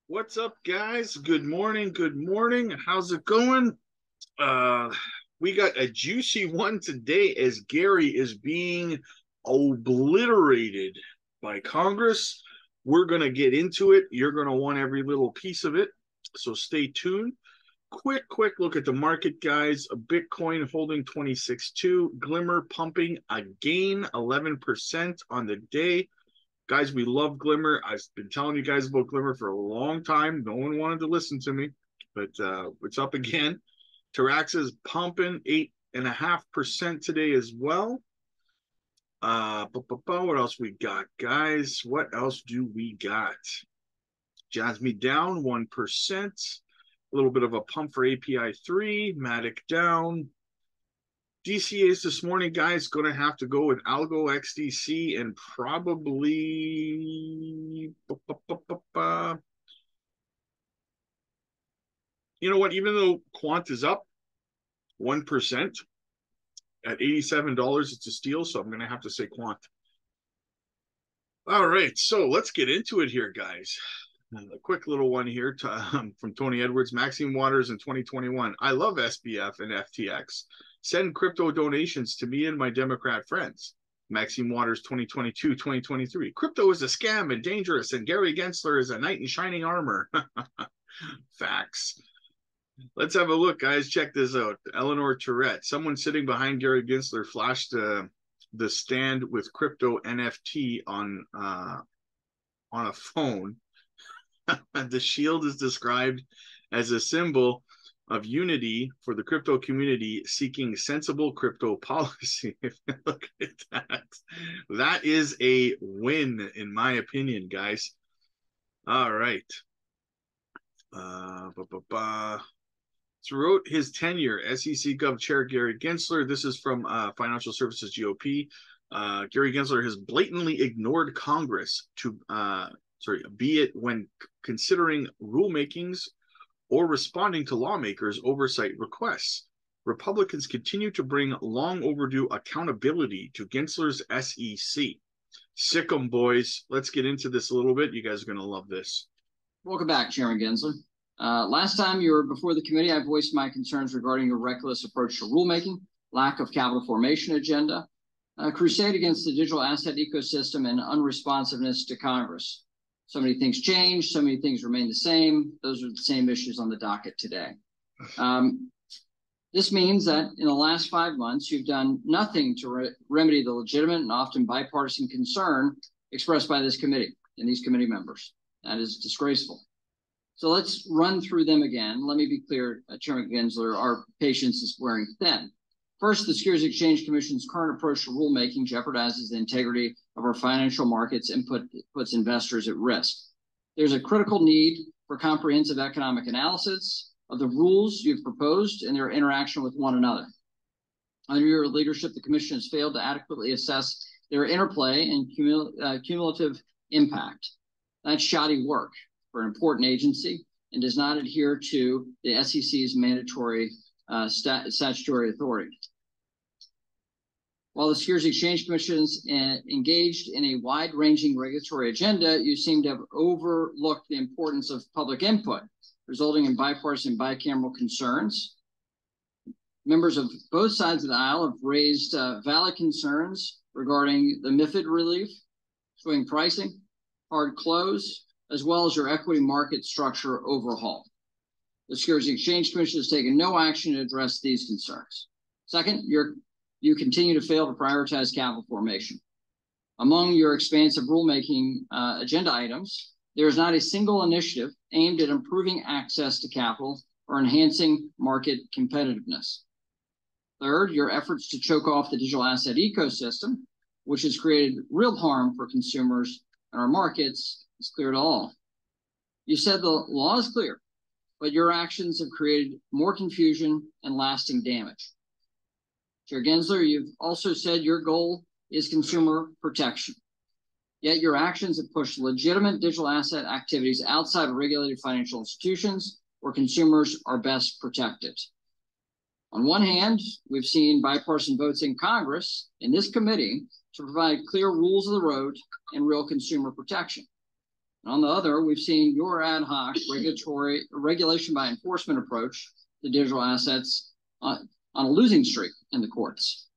What's up, guys? Good morning. Good morning. How's it going? Uh, we got a juicy one today as Gary is being obliterated by Congress. We're going to get into it. You're going to want every little piece of it. So stay tuned. Quick look at the market, guys. A Bitcoin holding 26.2, Glimmer pumping again 11% on the day. Guys, we love Glimmer. I've been telling you guys about Glimmer for a long time. No one wanted to listen to me, but it's up again. Tarax is pumping 8.5% today as well. What else we got, guys? What else do we got? Jasmine down 1%. A little bit of a pump for API 3. Matic down. DCAs this morning, guys, going to have to go with Algo XDC and probably you know what? Even though Quant is up 1% at $87, it's a steal. So I'm going to have to say Quant. All right, so let's get into it here, guys. A quick little one here from Tony Edwards. Maxine Waters in 2021. I love SBF and FTX. Send crypto donations to me and my Democrat friends. Maxine Waters 2022-2023. Crypto is a scam and dangerous, and Gary Gensler is a knight in shining armor. Facts. Let's have a look, guys. Check this out. Eleanor Tourette. Someone sitting behind Gary Gensler flashed the stand with crypto NFT on a phone. The shield is described as a symbol of unity for the crypto community seeking sensible crypto policy. Look at that. That is a win, in my opinion, guys. All right. Throughout his tenure, SEC Gov Chair Gary Gensler, this is from Financial Services GOP, Gary Gensler has blatantly ignored Congress be it when considering rulemakings or responding to lawmakers' oversight requests. Republicans continue to bring long overdue accountability to Gensler's SEC. Sick 'em, boys. Let's get into this a little bit. You guys are going to love this. Welcome back, Chairman Gensler. Last time you were before the committee, I voiced my concerns regarding your reckless approach to rulemaking, lack of capital formation agenda, crusade against the digital asset ecosystem, and unresponsiveness to Congress. So many things change, so many things remain the same. Those are the same issues on the docket today. This means that in the last 5 months, you've done nothing to remedy the legitimate and often bipartisan concern expressed by this committee and these committee members. That is disgraceful. So let's run through them again. Let me be clear, Chairman Gensler, our patience is wearing thin. First, the Securities Exchange Commission's current approach to rulemaking jeopardizes the integrity of our financial markets and puts investors at risk. There's a critical need for comprehensive economic analysis of the rules you've proposed and their interaction with one another. Under your leadership, the Commission has failed to adequately assess their interplay and cumulative impact. That's shoddy work for an important agency and does not adhere to the SEC's mandatory statutory authority. While the Securities Exchange Commission is engaged in a wide-ranging regulatory agenda, you seem to have overlooked the importance of public input, resulting in bipartisan bicameral concerns. Members of both sides of the aisle have raised valid concerns regarding the MiFID relief, swing pricing, hard close, as well as your equity market structure overhaul. The Securities Exchange Commission has taken no action to address these concerns. Second, you continue to fail to prioritize capital formation. Among your expansive rulemaking agenda items, there is not a single initiative aimed at improving access to capital or enhancing market competitiveness. Third, your efforts to choke off the digital asset ecosystem, which has created real harm for consumers and our markets, is clear to all. You said the law is clear, but your actions have created more confusion and lasting damage. Chair Gensler, you've also said your goal is consumer protection. Yet your actions have pushed legitimate digital asset activities outside of regulated financial institutions where consumers are best protected. On one hand, we've seen bipartisan votes in Congress, in this committee, to provide clear rules of the road and real consumer protection. On the other, we've seen your ad hoc regulation by enforcement approach to digital assets on a losing streak in the courts.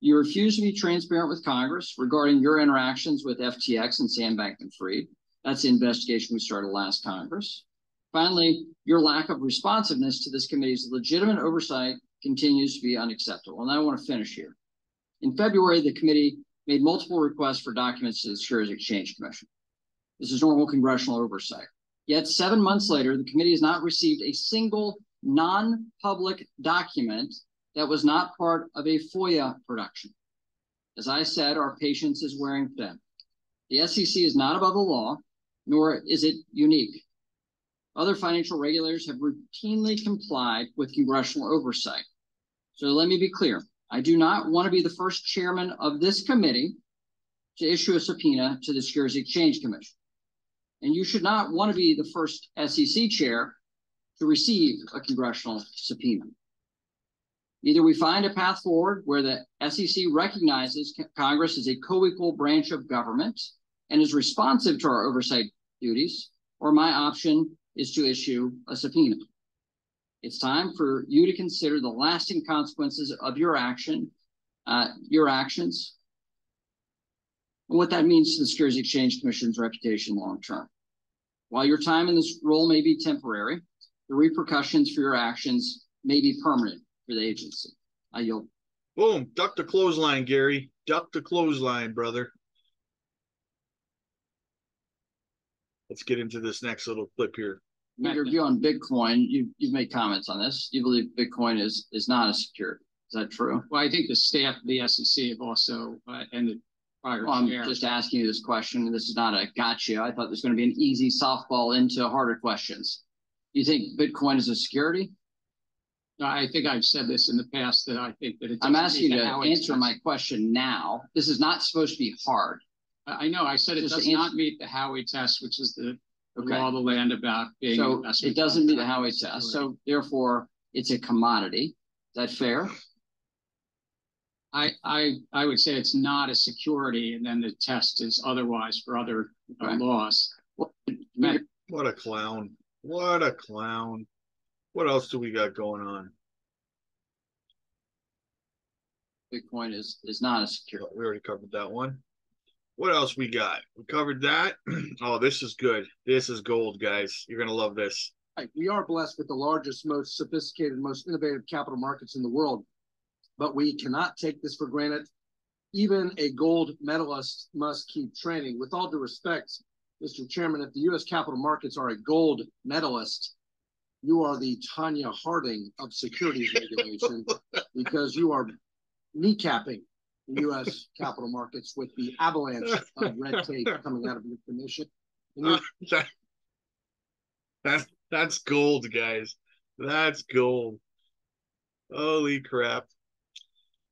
You refuse to be transparent with Congress regarding your interactions with FTX and Sam Bankman-Fried. That's the investigation we started last Congress. Finally, your lack of responsiveness to this committee's legitimate oversight continues to be unacceptable. And I want to finish here. In February, the committee made multiple requests for documents to the Securities Exchange Commission. This is normal congressional oversight. Yet 7 months later, the committee has not received a single non-public document that was not part of a FOIA production. As I said, our patience is wearing thin. The SEC is not above the law, nor is it unique. Other financial regulators have routinely complied with congressional oversight. So let me be clear. I do not want to be the first chairman of this committee to issue a subpoena to the Securities Exchange Commission. And you should not want to be the first SEC chair to receive a congressional subpoena. Either we find a path forward where the SEC recognizes Congress as a co-equal branch of government and is responsive to our oversight duties, or my option is to issue a subpoena. It's time for you to consider the lasting consequences of your actions, and what that means to the Securities Exchange Commission's reputation long term. While your time in this role may be temporary, the repercussions for your actions may be permanent for the agency. I yield. Boom. Duck the clothesline, Gary. Duck the clothesline, brother. Let's get into this next little clip here. Your view on Bitcoin, you've made comments on this. You believe Bitcoin is not a security. Is that true? Well, I think the staff of the SEC have also, and the prior I'm chair. just asking you this question. This is not a gotcha. I thought this was going to be an easy softball into harder questions. You think Bitcoin is a security? No, I think I've said this in the past that I think that I'm asking you to answer my question now. This is not supposed to be hard. I know. I said it does not meet the Howey test, which is the law of the land about being. So it doesn't meet the Howey test. So therefore, it's a commodity. Is that fair? I would say it's not a security, and then the test is otherwise for other laws. What a clown. What a clown. What else do we got going on? Bitcoin is not a security. We already covered that one. What else we got? We covered that. Oh, this is good. This is gold, guys. You're going to love this. Right. We are blessed with the largest, most sophisticated, most innovative capital markets in the world, but we cannot take this for granted. Even a gold medalist must keep training. With all due respect, Mr. Chairman, if the U.S. capital markets are a gold medalist, you are the Tanya Harding of securities regulation because you are kneecapping the U.S. capital markets with the avalanche of red tape coming out of your commission. That's gold, guys. That's gold. Holy crap.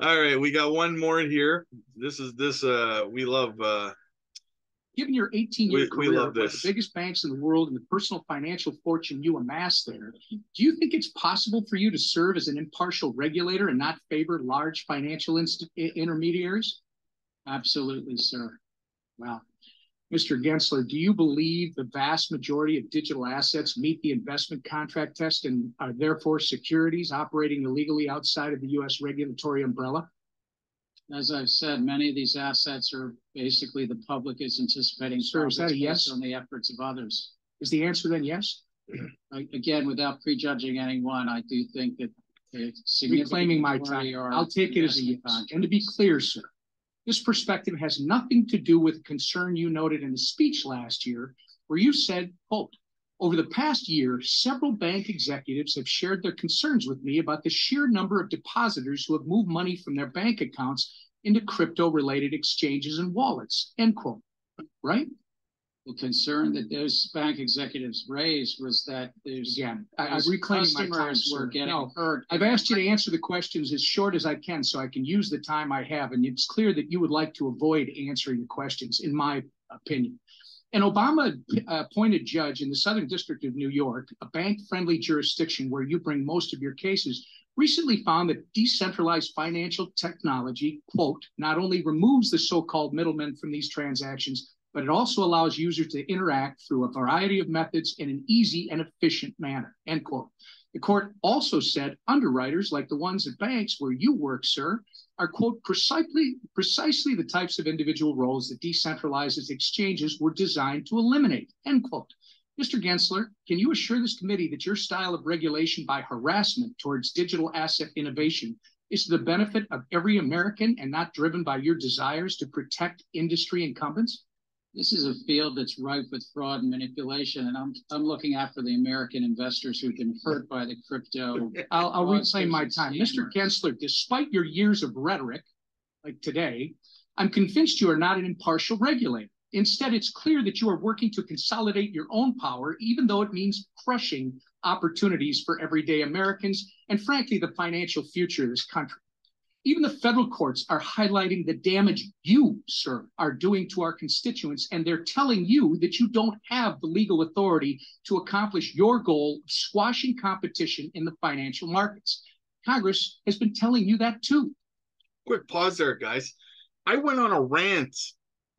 All right, we got one more here. We love Given your 18-year career we love at the this. biggest banks in the world and the personal financial fortune you amassed there, do you think it's possible for you to serve as an impartial regulator and not favor large financial intermediaries? Absolutely, sir. Well, Mr. Gensler, do you believe the vast majority of digital assets meet the investment contract test and are therefore securities operating illegally outside of the U.S. regulatory umbrella? As I've said, many of these assets are basically the public is anticipating. Sir, is that a yes? On the efforts of others. Is the answer then yes? Again, without prejudging anyone, I do think that reclaiming my time. I'll take it as a yes. And to be clear, sir, this perspective has nothing to do with concern you noted in the speech last year, where you said, quote, over the past year, several bank executives have shared their concerns with me about the sheer number of depositors who have moved money from their bank accounts into crypto-related exchanges and wallets, end quote. Right? The concern that those bank executives raised was that there's I'm reclaiming my time, were getting hurt. I've asked you to answer the questions as short as I can so I can use the time I have, and it's clear that you would like to avoid answering the questions, in my opinion. An Obama-appointed judge in the Southern District of New York, a bank-friendly jurisdiction where you bring most of your cases, recently found that decentralized financial technology, quote, not only removes the so-called middlemen from these transactions, but it also allows users to interact through a variety of methods in an easy and efficient manner, end quote. The court also said underwriters, like the ones at banks where you work, sir, are, quote, precisely the types of individual roles that decentralized exchanges were designed to eliminate, end quote. Mr. Gensler, can you assure this committee that your style of regulation by harassment towards digital asset innovation is to the benefit of every American and not driven by your desires to protect industry incumbents? This is a field that's rife with fraud and manipulation, and I'm looking out for the American investors who've been hurt by the crypto. I'll reclaim my time. Mr. Gensler, despite your years of rhetoric, like today, I'm convinced you are not an impartial regulator. Instead, it's clear that you are working to consolidate your own power, even though it means crushing opportunities for everyday Americans and, frankly, the financial future of this country. Even the federal courts are highlighting the damage you, sir, are doing to our constituents, and they're telling you that you don't have the legal authority to accomplish your goal of squashing competition in the financial markets. Congress has been telling you that too. Quick pause there, guys. I went on a rant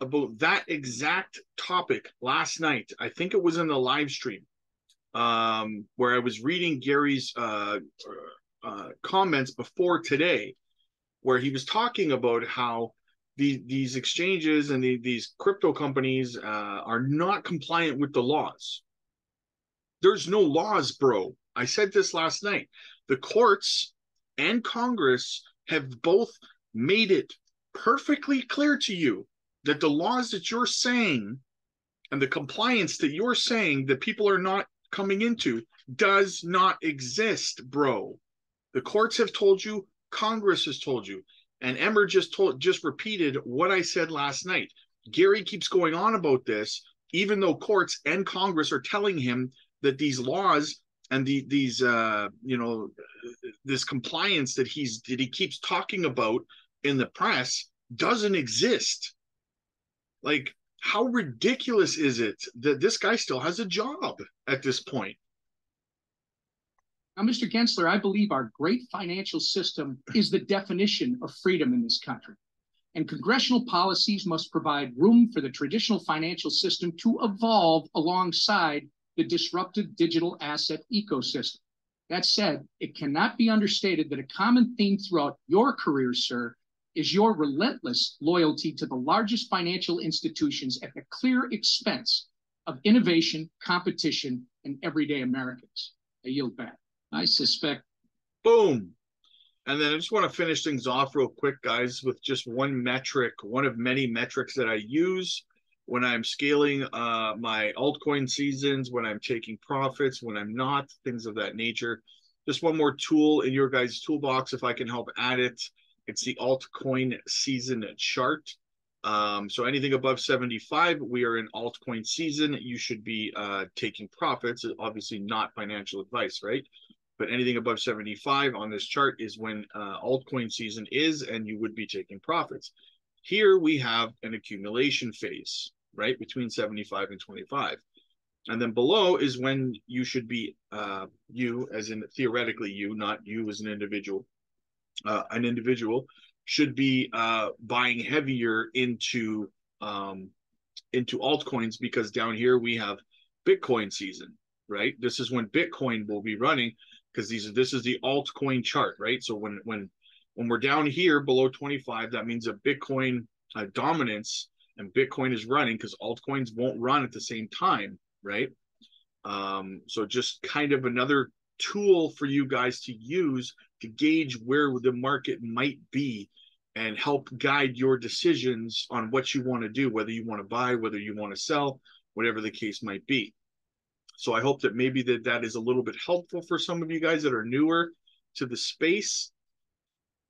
about that exact topic last night. I think it was in the live stream where I was reading Gary's comments before today, where he was talking about how these exchanges and these crypto companies are not compliant with the laws. There's no laws, bro. I said this last night. The courts and Congress have both made it perfectly clear to you that the laws that you're saying and the compliance that you're saying that people are not coming into does not exist, bro. The courts have told you, Congress has told you, and Emmer just repeated what I said last night. Gary keeps going on about this, even though courts and Congress are telling him that these laws and this compliance that he keeps talking about in the press doesn't exist. Like, how ridiculous is it that this guy still has a job at this point? Now, Mr. Gensler, I believe our great financial system is the definition of freedom in this country. And congressional policies must provide room for the traditional financial system to evolve alongside the disruptive digital asset ecosystem. That said, it cannot be understated that a common theme throughout your career, sir, is your relentless loyalty to the largest financial institutions at the clear expense of innovation, competition, and everyday Americans. I yield back. I suspect. Boom. And then I just want to finish things off real quick, guys, with just one metric, one of many metrics that I use when I'm scaling my altcoin seasons, when I'm taking profits, when I'm not, things of that nature. Just one more tool in your guys' toolbox, if I can help add it. It's the altcoin season chart. So anything above 75, we are in altcoin season. You should be taking profits. Obviously not financial advice, right? But anything above 75 on this chart is when altcoin season is, and you would be taking profits. Here we have an accumulation phase, right? Between 75 and 25. And then below is when you should be, you as in theoretically you, not you as an individual should be buying heavier into altcoins, because down here we have Bitcoin season, right? This is when Bitcoin will be running, because this is the altcoin chart, right? So when we're down here below 25, that means a Bitcoin dominance, and Bitcoin is running, because altcoins won't run at the same time, right? So just kind of another tool for you guys to use to gauge where the market might be and help guide your decisions on what you want to do, whether you want to buy, whether you want to sell, whatever the case might be. So I hope that maybe that is a little bit helpful for some of you guys that are newer to the space.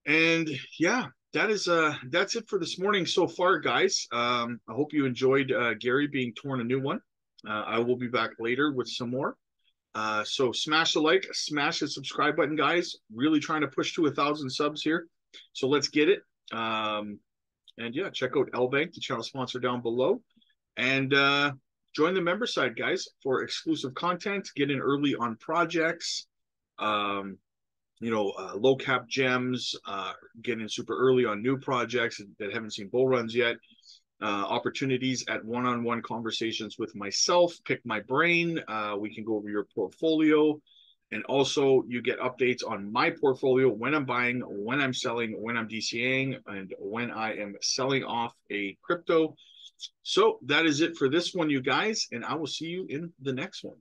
And yeah, that's it for this morning so far, guys. I hope you enjoyed Gary being torn a new one. I will be back later with some more. So smash the like, smash the subscribe button, guys. Really trying to push to 1,000 subs here. So let's get it. And yeah, check out LBank, the channel sponsor down below. And join the member side, guys, for exclusive content, get in early on projects, low cap gems, get in super early on new projects that haven't seen bull runs yet. opportunities at one-on-one conversations with myself, pick my brain. We can go over your portfolio. And also you get updates on my portfolio, when I'm buying, when I'm selling, when I'm DCAing, and when I am selling off a crypto. So that is it for this one, you guys, and I will see you in the next one.